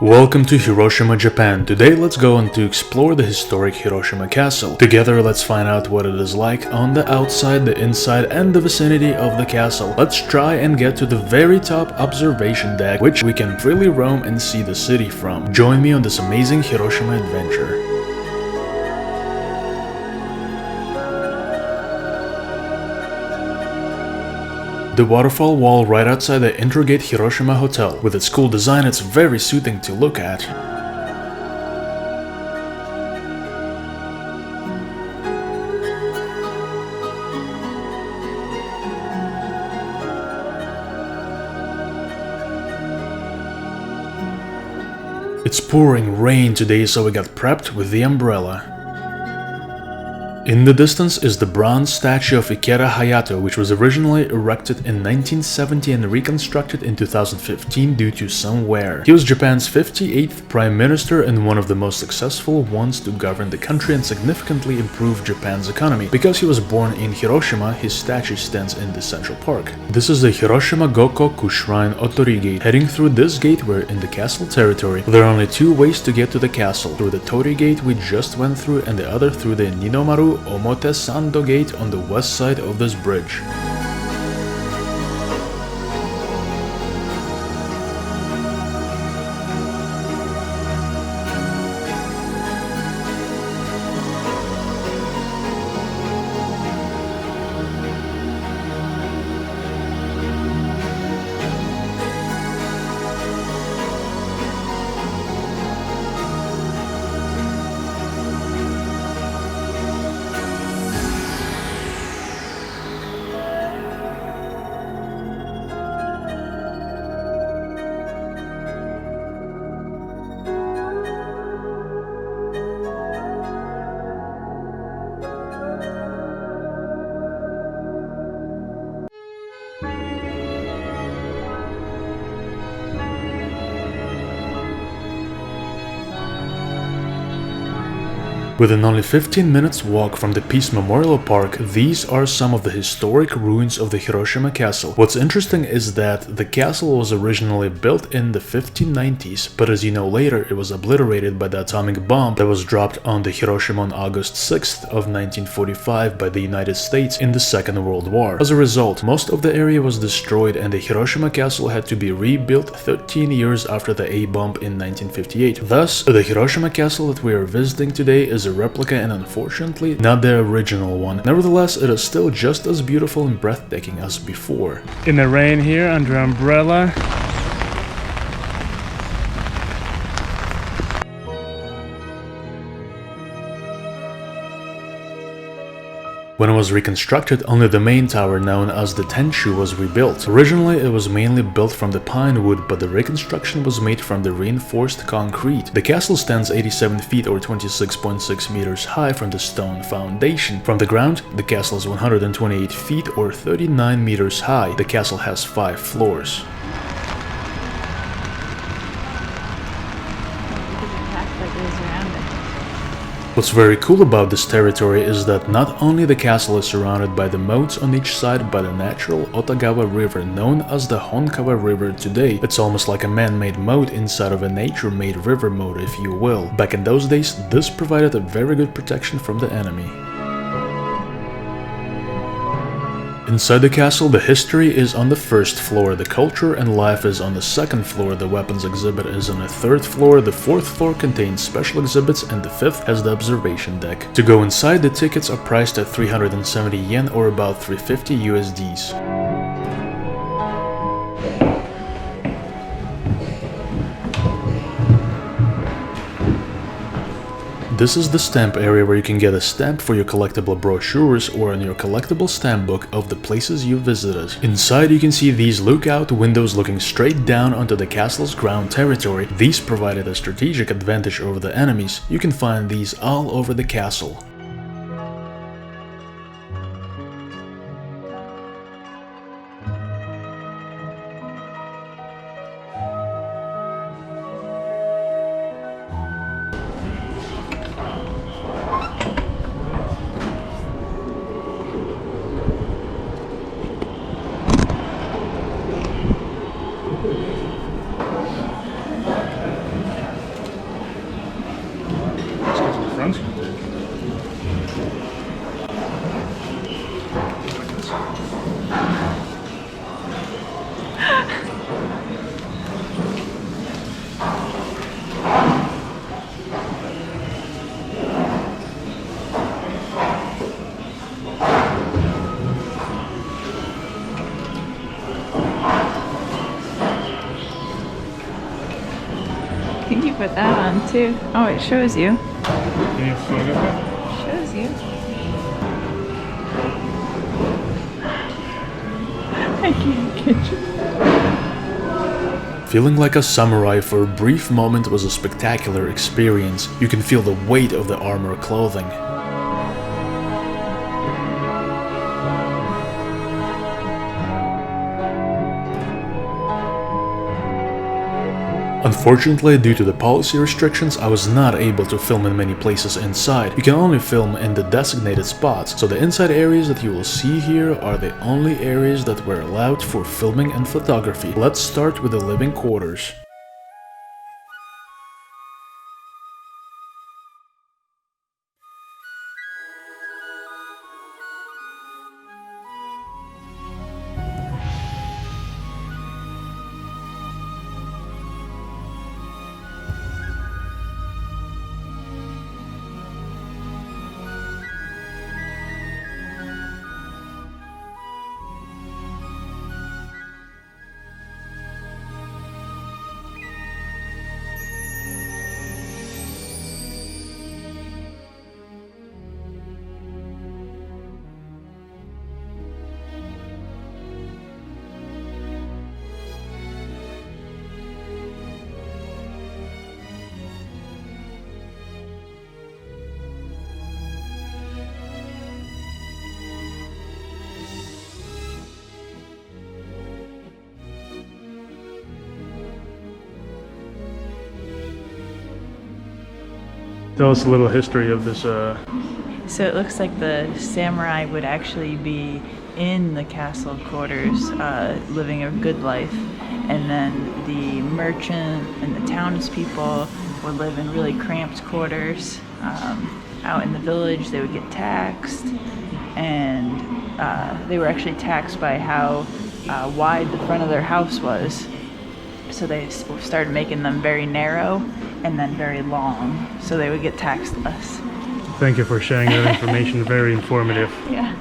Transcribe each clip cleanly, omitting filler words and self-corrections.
Welcome to Hiroshima, Japan. Today let's go on to explore the historic Hiroshima Castle. Together let's find out what it is like on the outside, the inside and the vicinity of the castle. Let's try and get to the very top observation deck, which we can freely roam and see the city from. Join me on this amazing Hiroshima adventure. The waterfall wall right outside the Intergate Hiroshima Hotel. With its cool design, it's very soothing to look at. It's pouring rain today, so we got prepped with the umbrella. In the distance is the bronze statue of Ikeda Hayato, which was originally erected in 1970 and reconstructed in 2015 due to some wear. He was Japan's 58th Prime Minister and one of the most successful ones to govern the country and significantly improve Japan's economy. Because he was born in Hiroshima, his statue stands in the Central Park. This is the Hiroshima Gokoku-Jinja Shrine Otorii Gate. Heading through this gate, we're in the castle territory. There are only two ways to get to the castle: through the torri gate we just went through and the other through the Ninomaru Omotesando Gate on the west side of this bridge. Within only 15 minutes walk from the Peace Memorial Park, these are some of the historic ruins of the Hiroshima Castle. What's interesting is that the castle was originally built in the 1590s, but as you know later, it was obliterated by the atomic bomb that was dropped on the Hiroshima on August 6th of 1945 by the United States in the Second World War. As a result, most of the area was destroyed and the Hiroshima Castle had to be rebuilt 13 years after the A-bomb in 1958. Thus, the Hiroshima Castle that we are visiting today is a replica and unfortunately not the original one. Nevertheless, it is still just as beautiful and breathtaking as before. In the rain here under umbrella. When it was reconstructed, only the main tower known as the Tenshu was rebuilt. Originally, it was mainly built from the pinewood, but the reconstruction was made from the reinforced concrete. The castle stands 87 feet or 26.6 meters high from the stone foundation. From the ground, the castle is 128 feet or 39 meters high. The castle has 5 floors. What's very cool about this territory is that not only the castle is surrounded by the moats on each side by the natural Otagawa river known as the Honkawa river today. It's almost like a man-made moat inside of a nature-made river moat, if you will. Back in those days, this provided a very good protection from the enemy. Inside the castle, the history is on the first floor, the culture and life is on the second floor, the weapons exhibit is on the third floor, the fourth floor contains special exhibits, and the fifth has the observation deck. To go inside, the tickets are priced at 370 yen or about 350 USDs. This is the stamp area where you can get a stamp for your collectible brochures or on your collectible stamp book of the places you visited. Inside you can see these lookout windows looking straight down onto the castle's ground territory. These provided a strategic advantage over the enemies. You can find these all over the castle. think you put that on too. Oh, it shows you. Can you photograph Shows you. I can't get you. Feeling like a samurai for a brief moment was a spectacular experience. You can feel the weight of the armor clothing. Unfortunately, due to the policy restrictions, I was not able to film in many places inside. You can only film in the designated spots, so the inside areas that you will see here are the only areas that were allowed for filming and photography. Let's start with the living quarters. Tell us a little history of this. So it looks like the samurai would actually be in the castle quarters, living a good life, and then the merchant and the townspeople would live in really cramped quarters. Out in the village, they would get taxed, and they were actually taxed by how wide the front of their house was. So they started making them very narrow and then very long, so they would get taxed less. Thank you for sharing that information. Very informative. Yeah.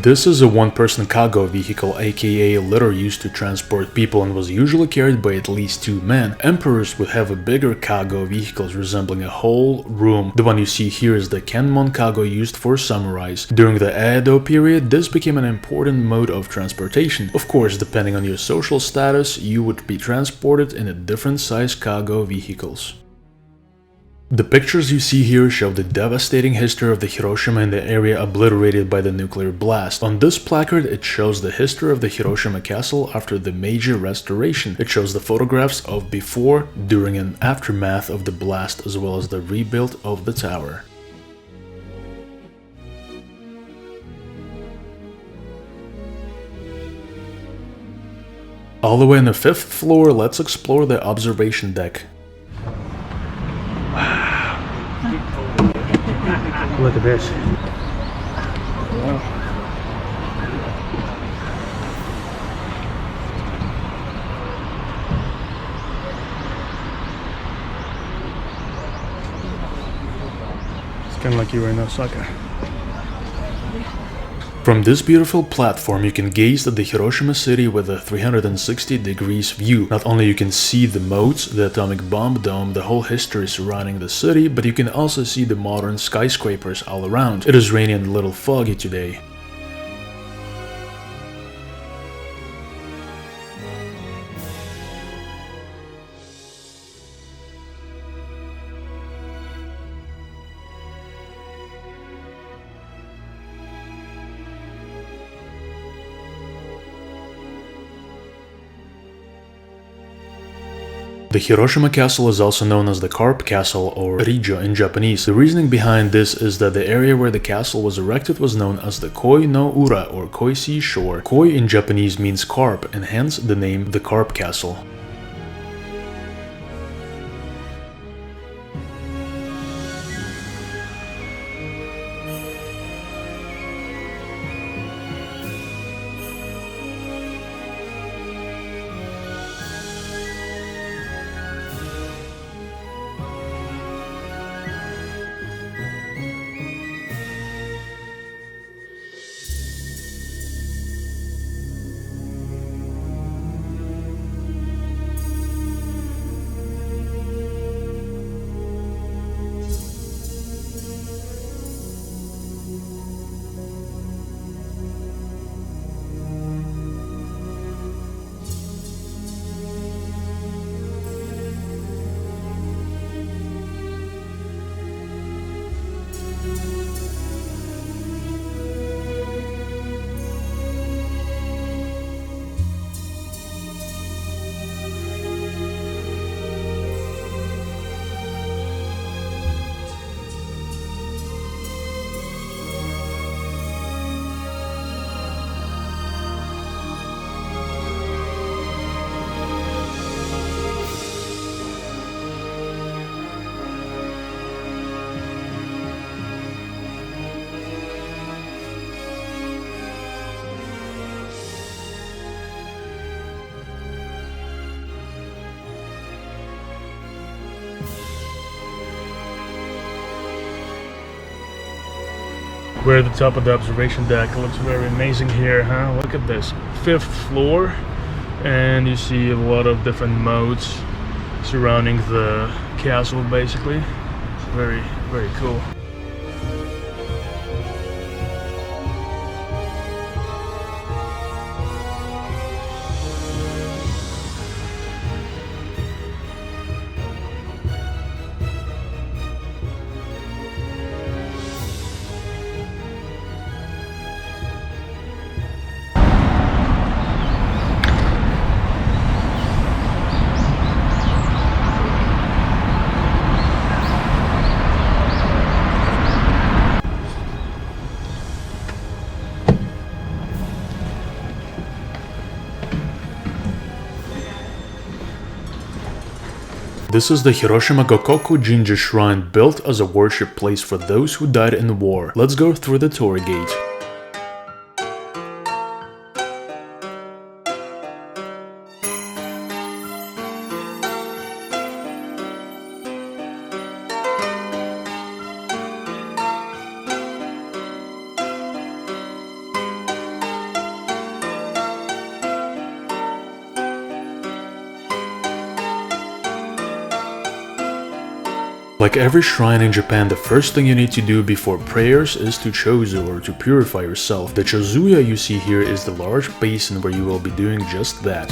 This is a one-person Kago vehicle, aka litter used to transport people and was usually carried by at least 2 men. Emperors would have a bigger Kago vehicles resembling a whole room. The one you see here is the Kenmon-Kago used for samurais. During the Edo period, this became an important mode of transportation. Of course, depending on your social status, you would be transported in a different size Kago vehicles. The pictures you see here show the devastating history of the Hiroshima and the area obliterated by the nuclear blast. On this placard, it shows the history of the Hiroshima Castle after the major restoration. It shows the photographs of before, during and aftermath of the blast, as well as the rebuild of the tower. All the way on the 5th floor, let's explore the observation deck. Look at this. It's kind of like you were in Osaka. From this beautiful platform, you can gaze at the Hiroshima city with a 360 degrees view. Not only you can see the moats, the atomic bomb dome, the whole history surrounding the city, but you can also see the modern skyscrapers all around. It is rainy and a little foggy today. The Hiroshima Castle is also known as the Carp Castle or Rijo in Japanese. The reasoning behind this is that the area where the castle was erected was known as the Koi-No-Ura or Koi Sea Shore. Koi in Japanese means carp and hence the name the Carp Castle. We're at the top of the observation deck. It looks very amazing here, huh? Look at this. 5th floor, and you see a lot of different moats surrounding the castle basically. It's very, very cool. This is the Hiroshima Gokoku-Jinja Shrine, built as a worship place for those who died in the war. Let's go through the torri gate. Like every shrine in Japan, the first thing you need to do before prayers is to chozu, or to purify yourself. The chozuya you see here is the large basin where you will be doing just that.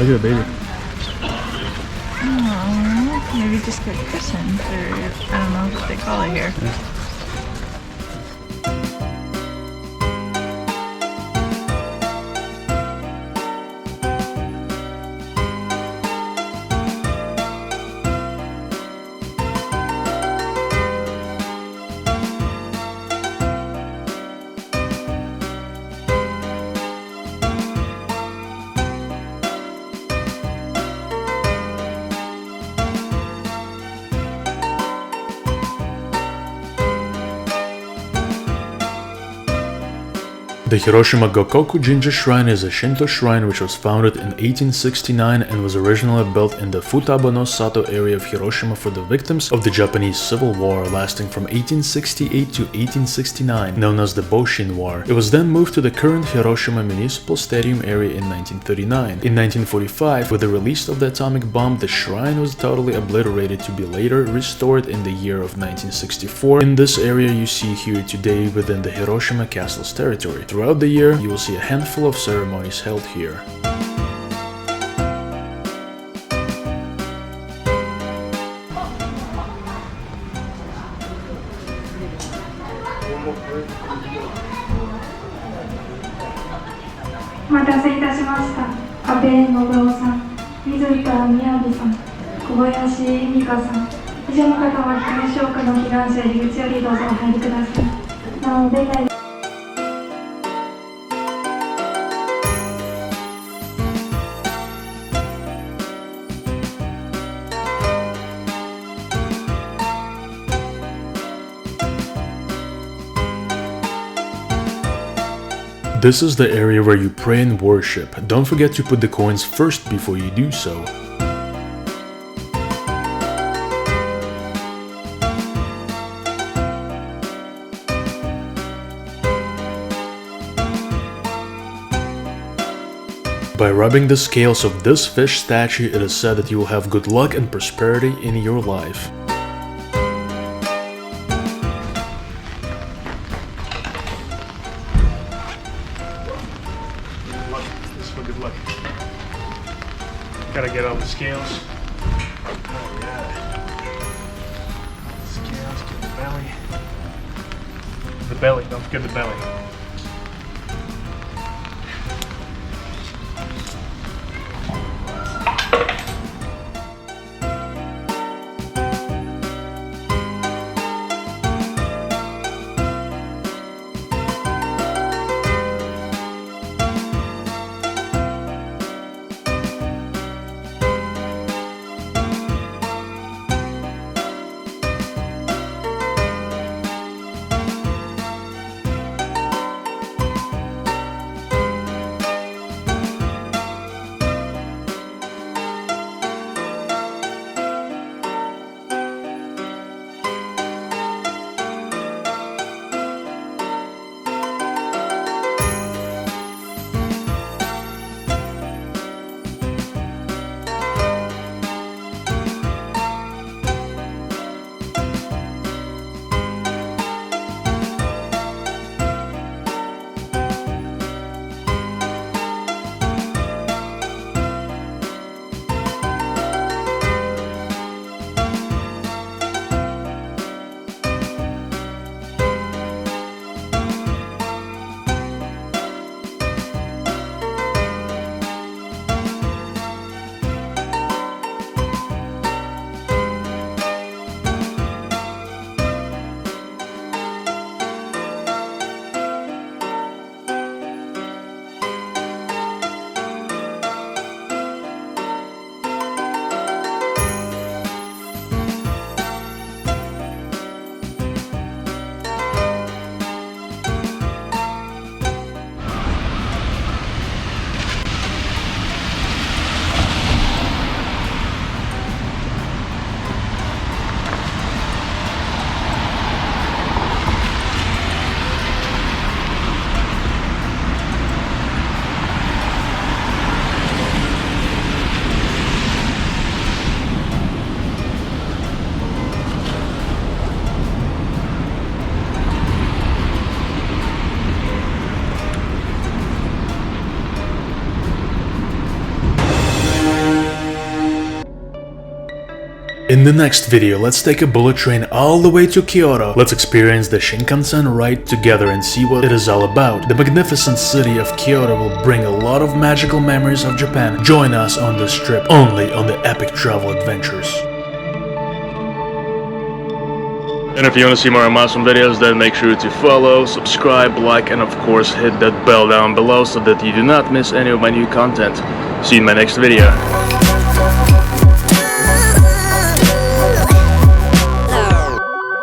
Look at the baby. Aww, maybe just get christened, or I don't know what they call it here. Yeah. The Hiroshima Gokoku-Jinja Shrine is a Shinto shrine which was founded in 1869 and was originally built in the Futaba-no-Sato area of Hiroshima for the victims of the Japanese Civil War lasting from 1868 to 1869, known as the Boshin War. It was then moved to the current Hiroshima Municipal Stadium area in 1939. In 1945, with the release of the atomic bomb, the shrine was totally obliterated to be later restored in the year of 1964. In this area you see here today within the Hiroshima Castle's territory. Throughout the year, you will see a handful of ceremonies held here. This is the area where you pray and worship. Don't forget to put the coins first before you do so. By rubbing the scales of this fish statue, it is said that you will have good luck and prosperity in your life. Good luck. Gotta get all the scales. Oh yeah. Scales, get the belly. The belly, don't forget the belly. In the next video, let's take a bullet train all the way to Kyoto. Let's experience the Shinkansen ride together and see what it is all about. The magnificent city of Kyoto will bring a lot of magical memories of Japan. Join us on this trip, only on the Epic Travel Adventures. And if you want to see more awesome videos, then make sure to follow, subscribe, like, and of course hit that bell down below so that you do not miss any of my new content. See you in my next video.